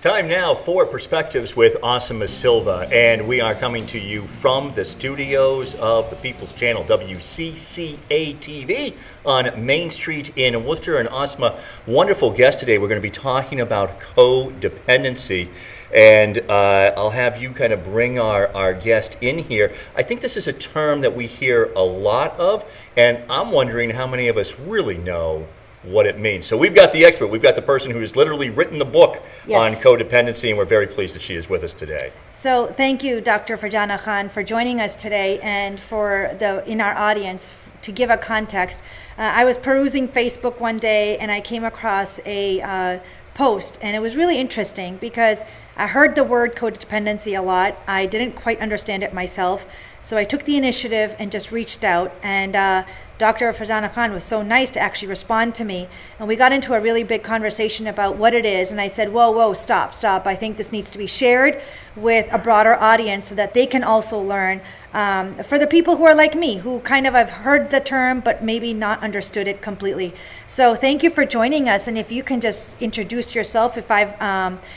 Time now for Perspectives with Asima Silva, and we are coming to you from the studios of the People's Channel, WCCA TV, on Main Street in Worcester. And Asima, wonderful guest today. We're going to be talking about codependency, and I'll have you kind of bring our guest in here. I think this is a term that we hear a lot of, and I'm wondering how many of us really know what it means. So we've got the expert. We've got the person who has literally written the book on codependency, and we're very pleased that she is with us today. So thank you, Dr. Farjana Khan, for joining us today, and for in our audience, to give a context. I was perusing Facebook one day, and I came across a post, and it was really interesting because I heard the word codependency a lot. I didn't quite understand it myself, so I took the initiative and just reached out, and Dr. Farjana Khan was so nice to actually respond to me, and we got into a really big conversation about what it is, and I said, whoa, stop. I think this needs to be shared with a broader audience so that they can also learn. For the people who are like me, who kind of have heard the term but maybe not understood it completely. So thank you for joining us, and if you can just introduce yourself if I've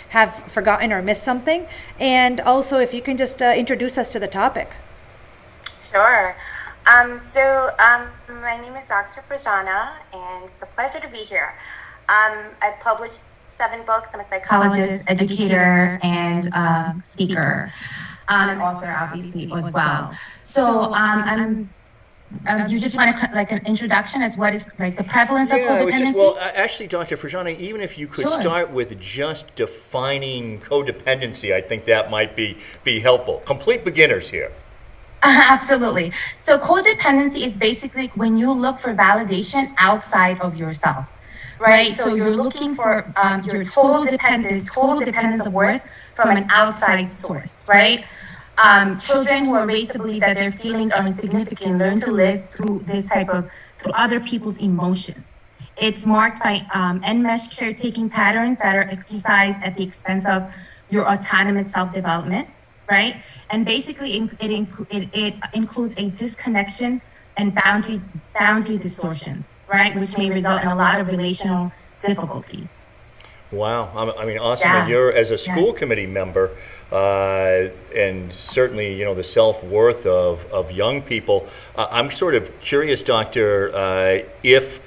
have forgotten or missed something, and also if you can just introduce us to the topic. Sure. My name is Dr. Farjana, and it's a pleasure to be here. I published 7 books. I'm a psychologist, educator, and speaker, and author, obviously, as well. So, you just want like an introduction as what is like the prevalence of codependency? Actually, Dr. Farjana, even if you could start with just defining codependency, I think that might be helpful. Complete beginners here. Absolutely. So codependency is basically when you look for validation outside of yourself, right? So you're looking for your total dependence of worth from an outside source, right? Children who are raised to believe that their feelings are insignificant learn to live through through other people's emotions. It's marked by enmeshed caretaking patterns that are exercised at the expense of your autonomous self-development. Right, and basically it includes a disconnection and boundary distortions, right, which may result in a lot of relational difficulties. Wow, I mean, Asima, you're as a school committee member, and certainly the self-worth of young people. I'm sort of curious, Doctor, if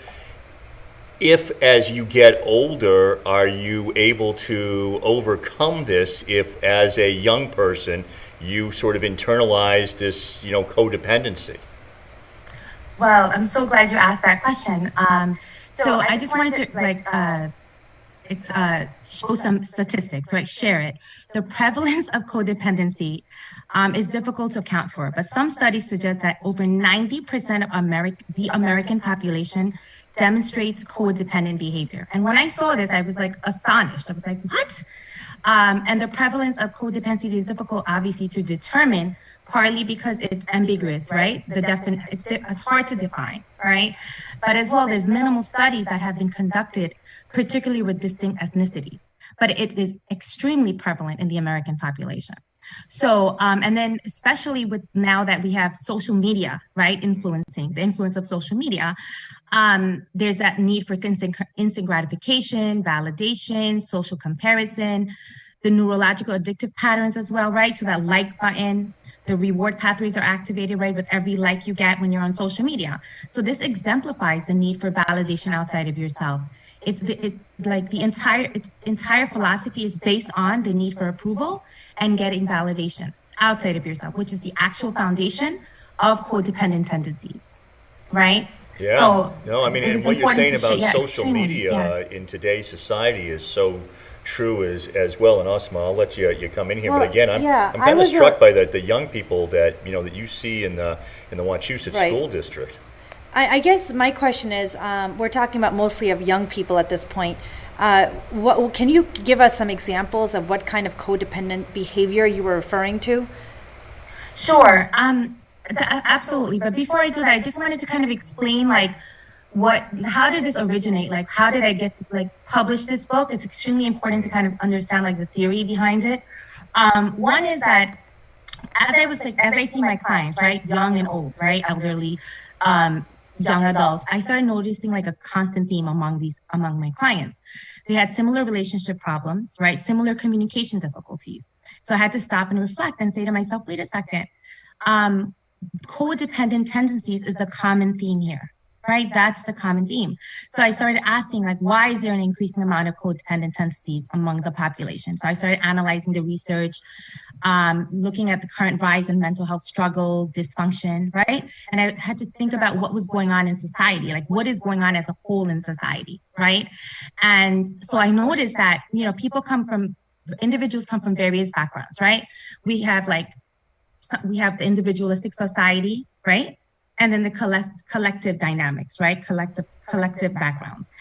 as you get older, are you able to overcome this if as a young person you sort of internalize this, codependency? Well, I'm so glad you asked that question. So I just wanted to show some statistics, right? Share it. The prevalence of codependency is difficult to account for, but some studies suggest that over 90% of the American population demonstrates codependent behavior. And when I saw this, I was like astonished. I was like, what? And the prevalence of codependency is difficult, obviously, to determine, partly because it's ambiguous, right? It's hard to define, right? But as well, there's minimal studies that have been conducted, particularly with distinct ethnicities. But it is extremely prevalent in the American population. So, and then especially with now that we have social media, right, the influence of social media, there's that need for instant gratification, validation, social comparison, the neurological addictive patterns as well, right? So that like button, the reward pathways are activated, right, with every like you get when you're on social media. So this exemplifies the need for validation outside of yourself. It's like the entire philosophy is based on the need for approval and getting validation outside of yourself, which is the actual foundation of codependent tendencies, right? Yeah. So no, I mean, and what you're saying about social media in today's society is so true as well. And Asima, I'll let you come in here. But again, I'm kind of struck by the young people that that you see in the Wachusett school district. I guess my question is, we're talking about mostly of young people at this point. What can you give us some examples of what kind of codependent behavior you were referring to? Sure, absolutely. But before I do that, I just wanted to kind of explain how did this originate? Like, how did I get to publish this book? It's extremely important to kind of understand the theory behind it. One is that as I see my clients, right, young and old, right, elderly, young adults, I started noticing like a constant theme among my clients. They had similar relationship problems, right? Similar communication difficulties. So I had to stop and reflect and say to myself, wait a second, codependent tendencies is the common theme here, right? That's the common theme. So I started asking, like, why is there an increasing amount of codependent tendencies among the population? So I started analyzing the research, looking at the current rise in mental health struggles, dysfunction, right? And I had to think about what was going on in society, like what is going on as a whole in society, right? And so I noticed that, individuals come from various backgrounds, right? We have the individualistic society, right? And then the collective dynamics, right? Collective backgrounds.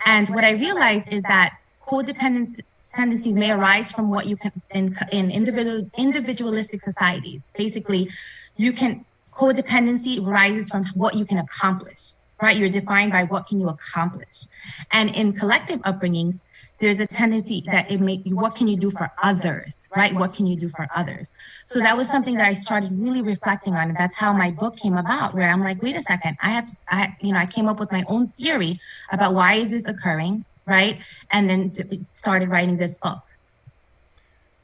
And what I realized is that codependent tendencies may arise from what you can in individualistic societies. Basically, codependency arises from what you can accomplish, right? You're defined by what can you accomplish. And in collective upbringings, there's a tendency that what can you do for others, right? What can you do for others? So that was something that I started really reflecting on. And that's how my book came about, where I'm like, wait a second, I came up with my own theory about why is this occurring, right? And then started writing this book.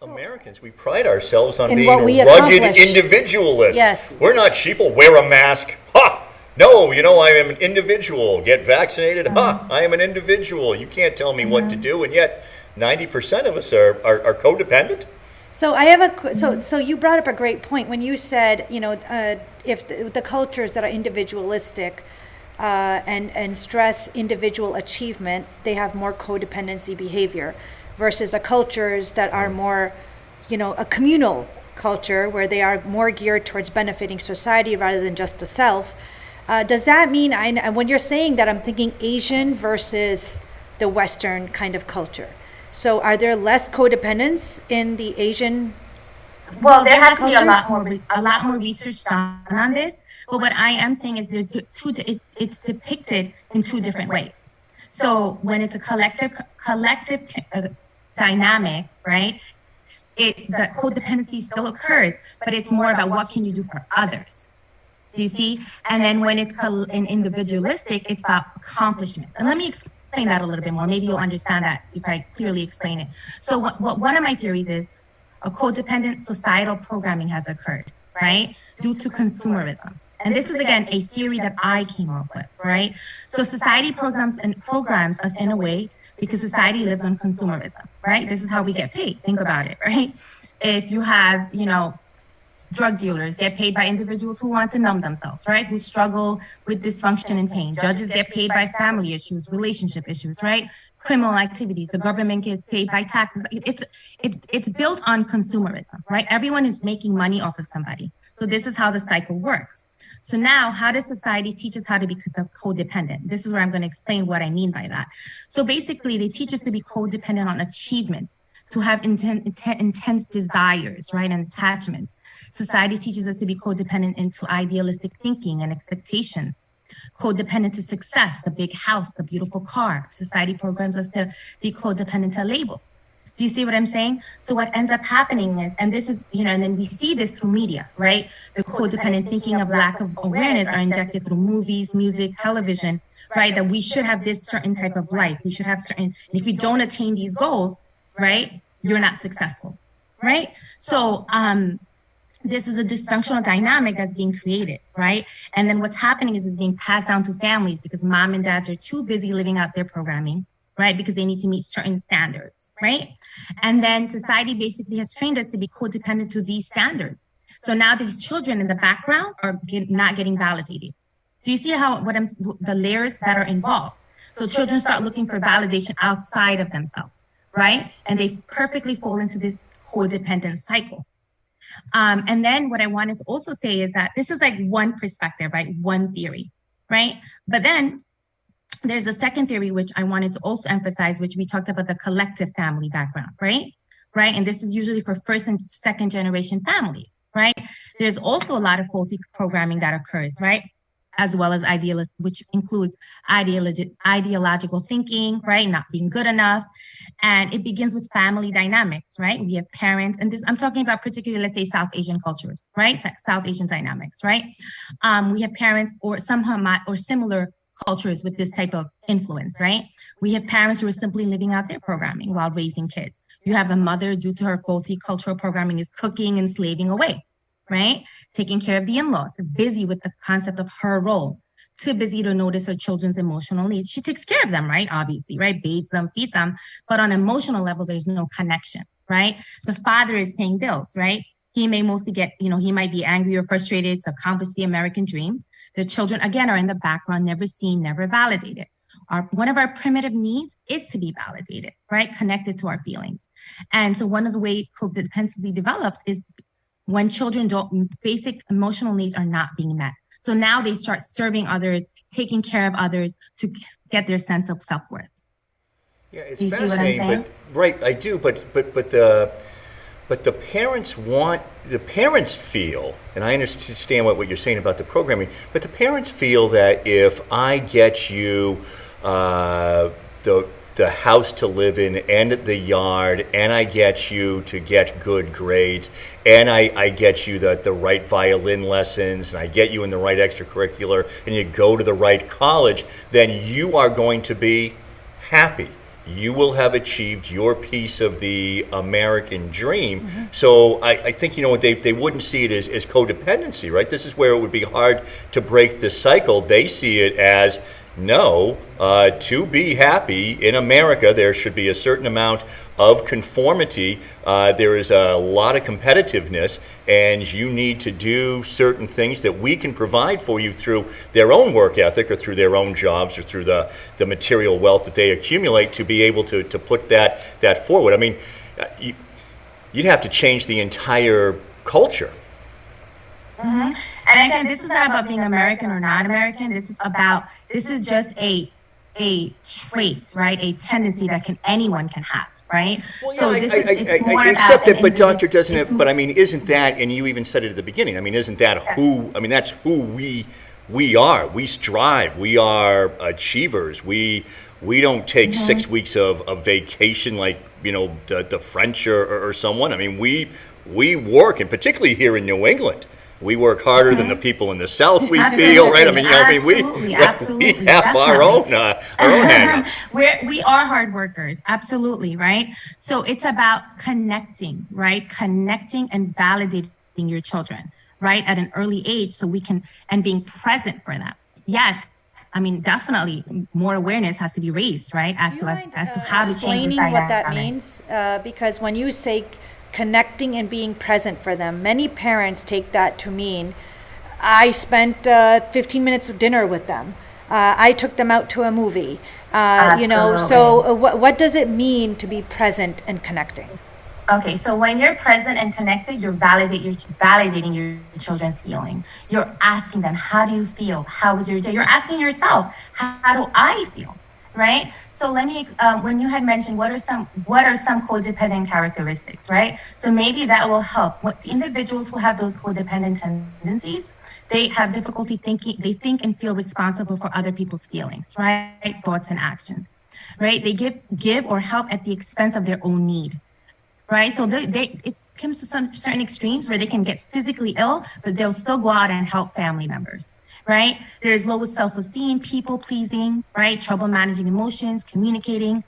Americans, we pride ourselves on in being rugged individualists. Yes. We're not sheeple. Wear a mask. Ha! No, I am an individual. Get vaccinated. Ha! I am an individual. You can't tell me what to do. And yet, 90% of us are codependent. So I have so you brought up a great point when you said, if the cultures that are individualistic and stress individual achievement, they have more codependency behavior versus the cultures that are more, a communal culture where they are more geared towards benefiting society rather than just the self. Does that mean, when you're saying that, I'm thinking Asian versus the Western kind of culture. So are there less codependence in the Asian? Well, there has to be a lot more research done on this. But what I am saying is it's depicted in two different ways. So when it's a collective dynamic, right? The codependency still occurs, but it's more about what can you do for others. Do you see? And then when it's individualistic, it's about accomplishments. And let me explain that a little bit more. Maybe you'll understand that if I clearly explain it. So one of my theories is a codependent societal programming has occurred, right? Due to consumerism. And this is, again, a theory that I came up with, right? So society programs us in a way because society lives on consumerism, right? This is how we get paid. Think about it, right? If you have, drug dealers get paid by individuals who want to numb themselves, right? Who struggle with dysfunction and pain. Judges get paid by family issues, relationship issues, right? Criminal activities. The government gets paid by taxes. It's built on consumerism, right? Everyone is making money off of somebody. So this is how the cycle works. So now, how does society teach us how to be codependent? This is where I'm going to explain what I mean by that. So basically, they teach us to be codependent on achievements, to have intense desires, right, and attachments. Society teaches us to be codependent into idealistic thinking and expectations. Codependent to success, the big house, the beautiful car. Society programs us to be codependent to labels. Do you see what I'm saying? So what ends up happening is, and this is, and then we see this through media, right? The codependent thinking of lack of awareness are injected through movies, music, television, right? That we should have this certain type of life. We should have and if you don't attain these goals, right, you're not successful, right? So this is a dysfunctional dynamic that's being created, right? And then what's happening is it's being passed down to families because mom and dads are too busy living out their programming, right? Because they need to meet certain standards, right? And then society basically has trained us to be codependent to these standards. So now these children in the background are not getting validated. Do you see the layers that are involved? So children start looking for validation outside of themselves, right? And they perfectly fall into this codependent cycle. And then what I wanted to also say is that this is like one perspective, right? One theory, right? But then there's a second theory, which I wanted to also emphasize, which we talked about the collective family background, right? Right. And this is usually for first and second generation families, right? There's also a lot of faulty programming that occurs, right? as well as idealist, which includes ideological thinking, right? Not being good enough. And it begins with family dynamics, right? We have parents, and this, I'm talking about particularly, let's say, South Asian cultures, right? South Asian dynamics, right? We have parents or somehow or similar cultures with this type of influence, right? We have parents who are simply living out their programming while raising kids. You have a mother, due to her faulty cultural programming, is cooking and slaving away, right? Taking care of the in-laws, busy with the concept of her role, too busy to notice her children's emotional needs. She takes care of them, right? Obviously, right? Bathes them, feeds them. But on an emotional level, there's no connection, right? The father is paying bills, right? He may mostly get, he might be angry or frustrated to accomplish the American dream. The children, again, are in the background, never seen, never validated. One of our primitive needs is to be validated, right? Connected to our feelings. And so one of the ways codependency develops is when basic emotional needs are not being met. So now they start serving others, taking care of others to get their sense of self-worth. Yeah, it's do you see what I'm fascinating, saying? but right, I do, but the parents feel, and I understand what you're saying about the programming, but the parents feel that if I get you the house to live in and the yard, and I get you to get good grades, and I get you the right violin lessons, and I get you in the right extracurricular, and you go to the right college, then you are going to be happy. You will have achieved your piece of the American dream. Mm-hmm. So I think, they wouldn't see it as codependency, right? This is where it would be hard to break the cycle. They see it as, no, to be happy in America, there should be a certain amount of conformity. There is a lot of competitiveness, and you need to do certain things that we can provide for you through their own work ethic or through their own jobs or through the material wealth that they accumulate to be able to put that forward. I mean, you'd have to change the entire culture. Mm-hmm. And again, this is not about being American or not American. This is just a trait, right? A tendency that anyone can have, right? Well, yeah, so it's more accept it, but doctor, doesn't it? But I mean, isn't that? And you even said it at the beginning. I mean, isn't that who? I mean, that's who we are. We strive. We are achievers. We don't take 6 weeks of vacation like the French or someone. I mean, we work, and particularly here in New England. We work harder than the people in the South. We feel, right? I mean, we have our own hang-ups. We are hard workers, absolutely, right? So it's about connecting, right? Connecting and validating your children, right, at an early age, so we can, and being present for them. Yes, I mean, definitely more awareness has to be raised, right, as to how to change this dynamic. Explaining what that means, because when you say connecting and being present for them, many parents take that to mean I spent 15 minutes of dinner with them. I took them out to a movie. So what does it mean to be present and connecting? Okay, so when you're present and connected, you're validating your children's feeling. You're asking them, how do you feel? How was your day? You're asking yourself, how do I feel? Right? So let me, when you had mentioned what are some codependent characteristics, right? So maybe that will help. Individuals who have those codependent tendencies, they have difficulty thinking, they think and feel responsible for other people's feelings, right? Thoughts and actions, right? They give or help at the expense of their own need, right? So it comes to some certain extremes where they can get physically ill, but they'll still go out and help family members. Right? There's low self-esteem, people pleasing, right? Trouble managing emotions, communicating,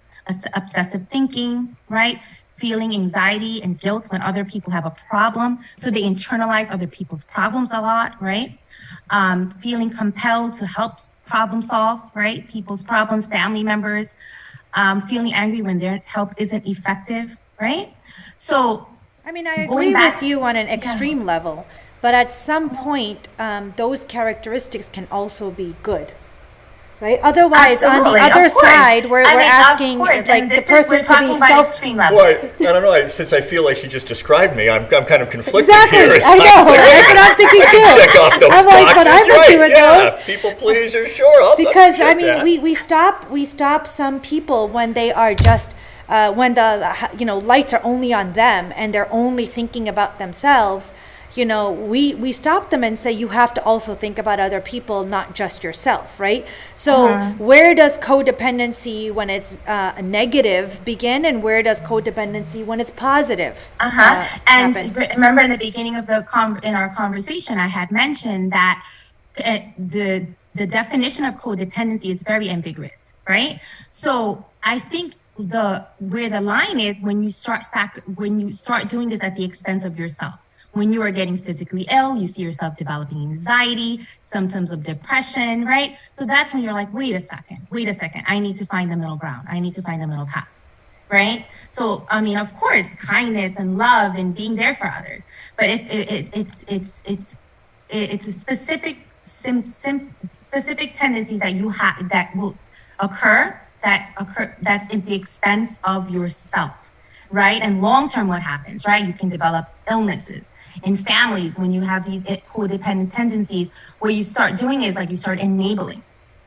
obsessive thinking, right? Feeling anxiety and guilt when other people have a problem. So they internalize other people's problems a lot, right? Feeling compelled to help problem solve, right? People's problems, family members, feeling angry when their help isn't effective, right? So, I mean, I agree with you on an extreme level. But at some point, those characteristics can also be good, right? Otherwise, on the other side, we're asking like the person to be extreme level. Well, I don't know. Since I feel like she just described me, I'm kind of conflicted exactly. here. I know. That's what I'm thinking too. Check off those I'm like, but I'm boxes, doing those. People pleaser, sure. Because I mean, we stop some people when they are just when the lights are only on them and they're only thinking about themselves. we stop them and say, you have to also think about other people, not just yourself, right? So where does codependency when it's negative begin, and where does codependency when it's positive and happen? Remember in the beginning of in our conversation, I had mentioned that the definition of codependency is very ambiguous, right? So I think where the line is when you start doing this at the expense of yourself. When you are getting physically ill, you see yourself developing anxiety, symptoms of depression, right? So that's when you're like, wait a second, I need to find the middle ground. I need to find the middle path, right? So, I mean, of course, kindness and love and being there for others, but if it's a specific tendencies that you have that will occur that's at the expense of yourself, right? And long-term, what happens, right? You can develop illnesses in families when you have these codependent tendencies. What you start doing is you start enabling,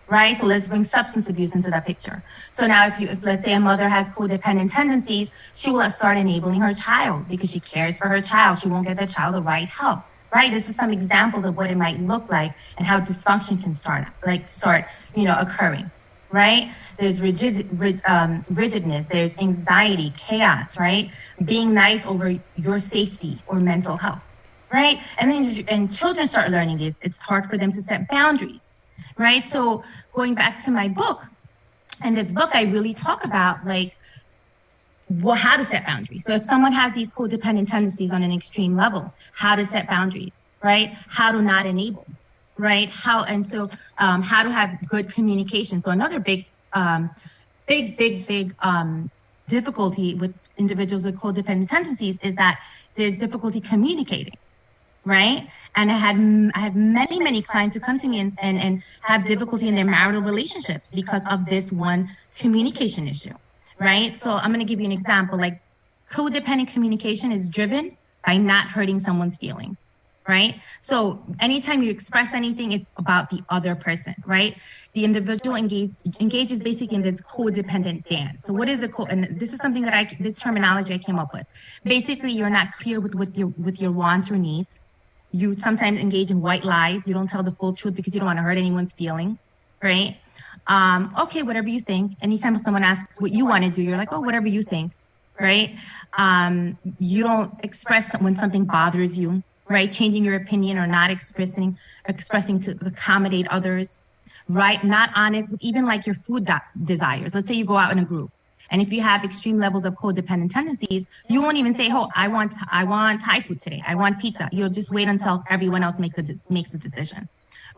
right? So let's bring substance abuse into that picture. So now if let's say a mother has codependent tendencies, she will start enabling her child because she cares for her child. She won't get the child the right help, right? This is some examples of what it might look like and how dysfunction can start occurring. Right? There's rigidness, there's anxiety, chaos, right? Being nice over your safety or mental health, right? And then children start learning this. It's hard for them to set boundaries, right? So going back to my book, in this book, I really talk about how to set boundaries. So if someone has these codependent tendencies on an extreme level, how to set boundaries, right? How to not enable. Right? How to have good communication. So another big difficulty with individuals with codependent tendencies is that there's difficulty communicating, right? And I have many clients who come to me and have difficulty in their marital relationships because of this one communication issue, right? So I'm going to give you an example. Codependent communication is driven by not hurting someone's feelings. Right? So anytime you express anything, it's about the other person, right? The individual engages basically in this codependent dance. So what is and this is something that this terminology I came up with. Basically, you're not clear with your wants or needs. You sometimes engage in white lies. You don't tell the full truth because you don't want to hurt anyone's feeling, right? Okay, whatever you think. Anytime someone asks what you want to do, you're like, oh, whatever you think, right? You don't express when something bothers you. Right? Changing your opinion or not expressing to accommodate others, right? Not honest with even your food desires. Let's say you go out in a group, and if you have extreme levels of codependent tendencies, you won't even say, oh, I want Thai food today. I want pizza. You'll just wait until everyone else makes the decision,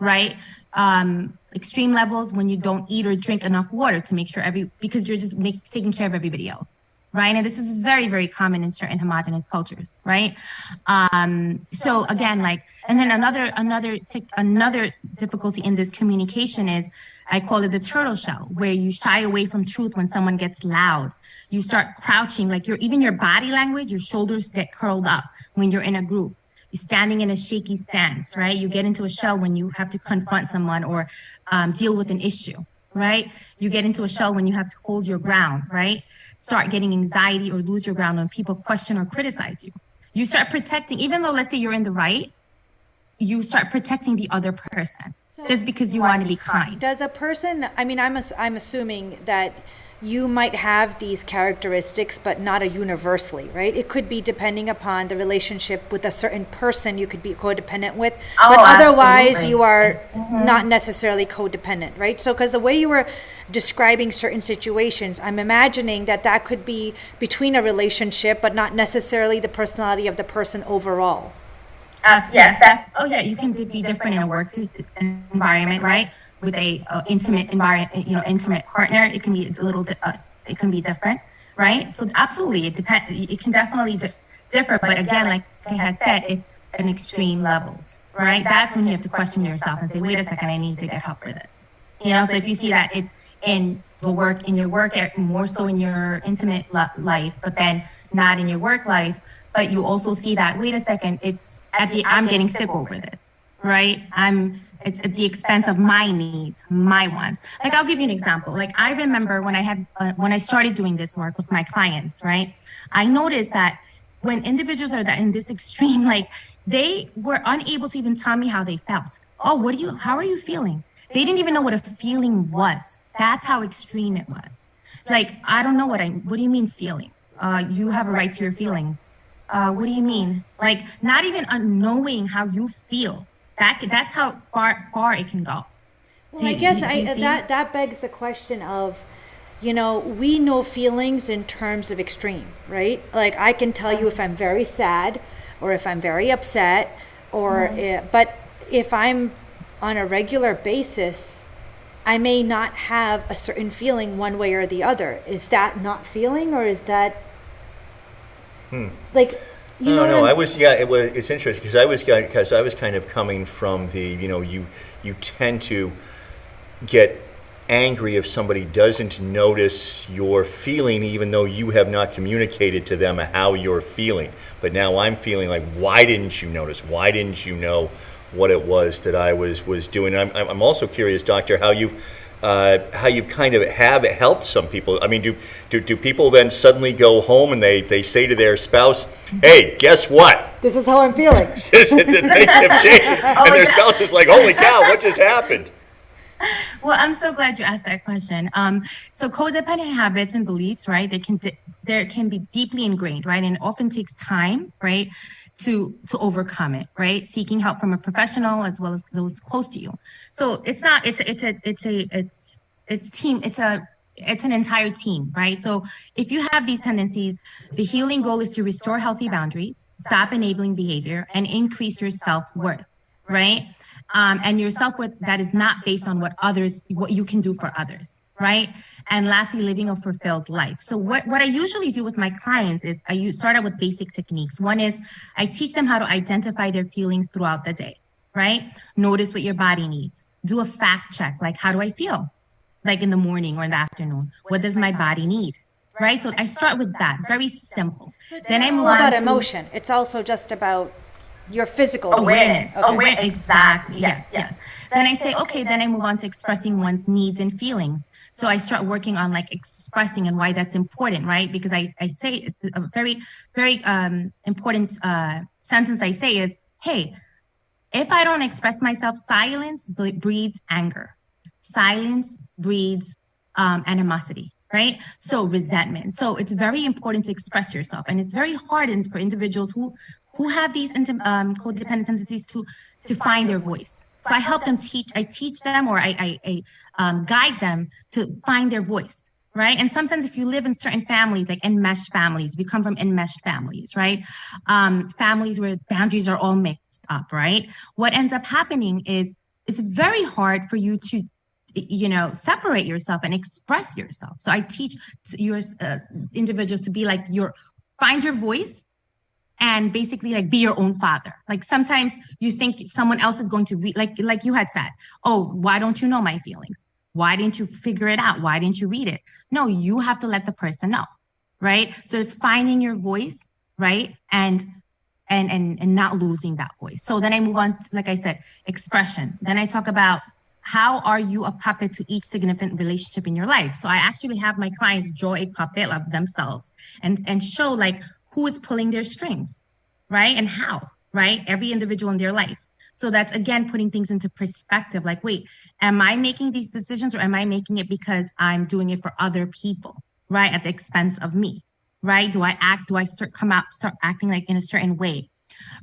right? Extreme levels when you don't eat or drink enough water to make sure because you're just taking care of everybody else. Right. And this is very, very common in certain homogenous cultures. Right. So again, and then another difficulty in this communication is I call it the turtle shell, where you shy away from truth when someone gets loud. You start crouching, even your body language, your shoulders get curled up when you're in a group. You're standing in a shaky stance. Right. You get into a shell when you have to confront someone or deal with an issue. Right. You get into a shell when you have to hold your ground. Right. Start getting anxiety or lose your ground when people question or criticize you. You start protecting, even though let's say you're in the right, you start protecting the other person just because you want to be kind. Does a person, I'm assuming that you might have these characteristics, but not universally, right? It could be depending upon the relationship with a certain person you could be codependent with, but otherwise absolutely. You are not necessarily codependent, right? So because the way you were describing certain situations, I'm imagining that could be between a relationship, but not necessarily the personality of the person overall. Yes, you can be different in a work environment, right? With a intimate environment, intimate partner, it can be it can be different, right? So absolutely, it can definitely differ. But again, like I had said, it's an extreme levels, right? That's when you have to question yourself and say, wait a second, I need to get help for this. So if you see that it's in your work, more so in your intimate life, but then not in your work life, but you also see that, wait a second, I'm getting sick over this, right? It's at the expense of my needs, my wants. Like, I'll give you an example. Like, I remember when I started doing this work with my clients, right? I noticed that when individuals are that in this extreme, like they were unable to even tell me how they felt. Oh, how are you feeling? They didn't even know what a feeling was. That's how extreme it was. Like, I don't know what do you mean feeling? You have a right to your feelings. What do you mean? Like, not even knowing how you feel. That's how far it can go. Well, I guess that begs the question of, we know feelings in terms of extreme, right? Like, I can tell you if I'm very sad or if I'm very upset, but if I'm on a regular basis, I may not have a certain feeling one way or the other. Is that not feeling, or is that like, it's interesting because I was kind of coming from the, you tend to get angry if somebody doesn't notice your feeling, even though you have not communicated to them how you're feeling. But now I'm feeling like, why didn't you notice? Why didn't you know what it was that I was doing? I'm also curious, Doctor, how you've kind of have helped some people. I mean, do people then suddenly go home and they say to their spouse, "Hey, guess what? This is how I'm feeling." Things have changed, and their spouse is like, "Holy cow, what just happened?" Well, I'm so glad you asked that question. So codependent habits and beliefs, right? They can be deeply ingrained, right? And it often takes time, right, to overcome it, right? Seeking help from a professional as well as those close to you. So it's an entire team, right? So if you have these tendencies, the healing goal is to restore healthy boundaries, stop enabling behavior, and increase your self-worth, right? And your self-worth that is not based on what you can do for others, right? And lastly, living a fulfilled life. So what I usually do with my clients is I start out with basic techniques. One is I teach them how to identify their feelings throughout the day, right? Notice what your body needs. Do a fact check, like, how do I feel? Like in the morning or in the afternoon? What does my body need? Right? So I start with that, very simple. Then I move on about to emotion. It's also just about your physical awareness. Okay. Exactly. Yes. Then I say, okay, then I move on to expressing one's needs and feelings. So I start working on like expressing and why that's important, right? Because I say a very, very important sentence I say is, hey, if I don't express myself, silence breeds anger. Silence breeds animosity, right? So resentment. So it's very important to express yourself. And it's very hard for individuals who have these codependent tendencies to find their voice. So I help them teach them, or I guide them to find their voice, right? And sometimes if you live in certain families, like enmeshed families, we come from enmeshed families, right? Families where boundaries are all mixed up, right? What ends up happening is it's very hard for you to separate yourself and express yourself. So I teach your individuals to be like find your voice and basically like be your own father. Like sometimes you think someone else is going to read, like you had said, oh, why don't you know my feelings? Why didn't you figure it out? Why didn't you read it? No, you have to let the person know, right? So it's finding your voice, right? And not losing that voice. So then I move on to, like I said, expression. Then I talk about how are you a puppet to each significant relationship in your life? So I actually have my clients draw a puppet of themselves and show like who is pulling their strings, right? And how, right? Every individual in their life. So that's, again, putting things into perspective. Like, wait, am I making these decisions, or am I making it because I'm doing it for other people, right? At the expense of me, right? Do I start acting like in a certain way?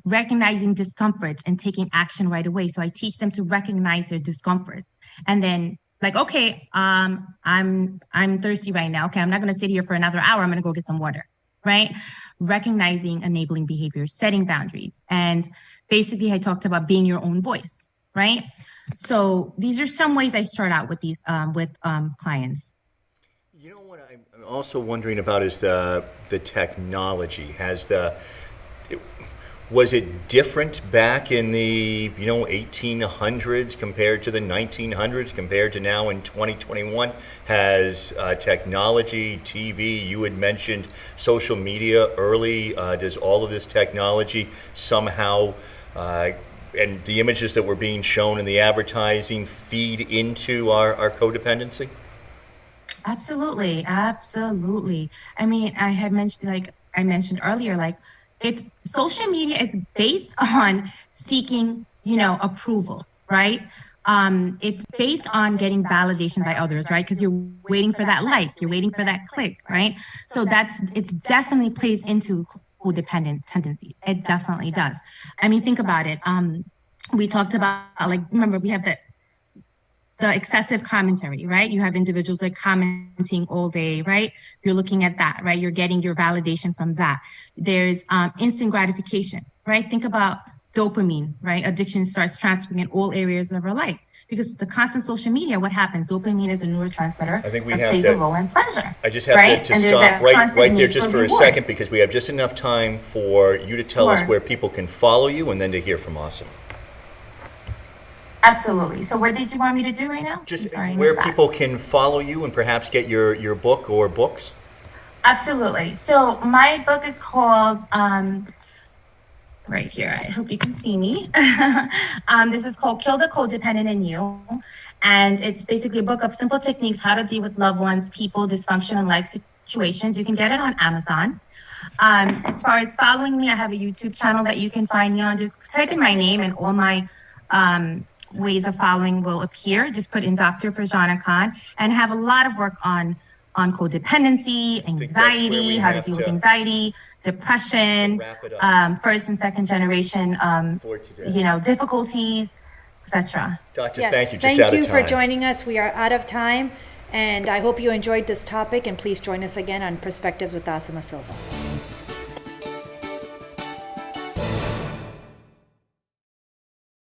Recognizing discomforts and taking action right away. So I teach them to recognize their discomfort, and then like, okay, I'm thirsty right now. Okay, I'm not going to sit here for another hour. I'm going to go get some water, right? Recognizing enabling behavior, setting boundaries, and basically I talked about being your own voice, right? So these are some ways I start out with these clients. You know what I'm also wondering about is the technology. Was it different back in the 1800s compared to the 1900s compared to now in 2021? Has technology, TV, you had mentioned social media early, does all of this technology somehow and the images that were being shown in the advertising feed into our codependency? Absolutely. I mean, I mentioned earlier, like, it's social media is based on seeking, approval, right? It's based on getting validation by others, right? Because you're waiting for that like, you're waiting for that click, right? So it's definitely plays into codependent tendencies. It definitely does. I mean, think about it. We talked about, remember, we have the excessive commentary, right? You have individuals commenting all day, right? You're looking at that, right? You're getting your validation from that. There's instant gratification, right? Think about dopamine, right? Addiction starts transferring in all areas of our life because the constant social media, what happens? Dopamine is a neurotransmitter I think we that have plays to, a role in pleasure. I just have right? to And stop right there just for a reward. second because we have just enough time for you to tell us Sure. where people can follow you and then to hear from Asima. Absolutely. So what did you want me to do right now? Just I'm sorry, I where missed that. people can follow you and perhaps get your book or books. Absolutely. So my book is called, right here, I hope you can see me. This is called Kill the Codependent in You. And it's basically a book of simple techniques, how to deal with loved ones, people, dysfunction, and life situations. You can get it on Amazon. As far as following me, I have a YouTube channel that you can find me on. Just type in my name and all my ways of following will appear. Just put in Dr. Farjana Khan, and have a lot of work on codependency, anxiety, how to deal with anxiety, depression, first and second generation, difficulties, etc. Doctor, Yes, thank you. Just thank out of you for time. joining us. We are out of time, and I hope you enjoyed this topic, and please join us again on Perspectives with Asima Silva.